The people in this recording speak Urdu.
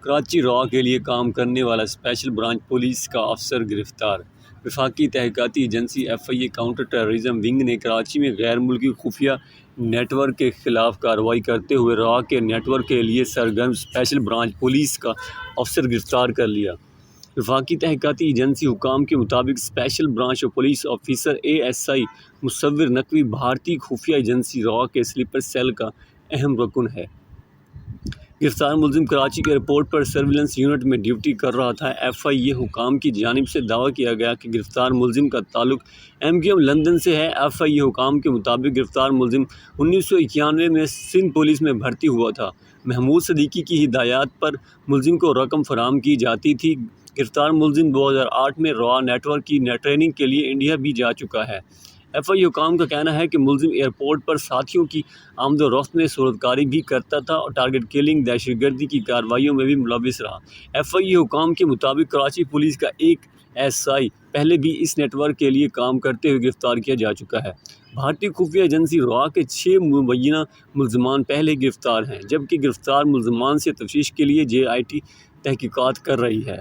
کراچی را کے لیے کام کرنے والا اسپیشل برانچ پولیس کا افسر گرفتار۔ وفاقی تحقیقاتی agency FIA counter terrorism wing نے کراچی میں غیر ملکی خفیہ نیٹ ورک کے خلاف کارروائی کرتے ہوئے را کے نیٹ ورک کے لیے سرگرم اسپیشل برانچ پولیس کا افسر گرفتار کر لیا۔ وفاقی تحقیقاتی ایجنسی حکام کے مطابق special branch police officer ASI مصور نقوی بھارتی خفیہ ایجنسی را کے سلیپر سیل کا اہم رکن ہے۔ گرفتار ملزم کراچی ایئرپورٹ پر سرویلنس یونٹ میں ڈیوٹی کر رہا تھا۔ FIA حکام کی جانب سے دعویٰ کیا گیا کہ گرفتار ملزم کا تعلق MQM لندن سے ہے۔ FIA حکام کے مطابق گرفتار ملزم 1991 میں سندھ پولیس میں بھرتی ہوا تھا۔ محمود صدیقی کی ہدایات پر ملزم کو رقم فراہم کی جاتی تھی۔ گرفتار ملزم 2008 میں را نیٹ ورک کی ٹریننگ کے لیے انڈیا بھی جا چکا ہے۔ FIA حکام کا کہنا ہے کہ ملزم ایئرپورٹ پر ساتھیوں کی آمد و رفت میں صورتکاری بھی کرتا تھا اور ٹارگٹ کلنگ، دہشت گردی کی کارروائیوں میں بھی ملوث رہا۔ FIA حکام کے مطابق کراچی پولیس کا ایک SI پہلے بھی اس نیٹ ورک کے لیے کام کرتے ہوئے گرفتار کیا جا چکا ہے۔ بھارتی خفیہ ایجنسی را کے 6 مبینہ ملزمان پہلے گرفتار ہیں، جبکہ گرفتار ملزمان سے تفتیش کے لیے JIT تحقیقات کر رہی ہے۔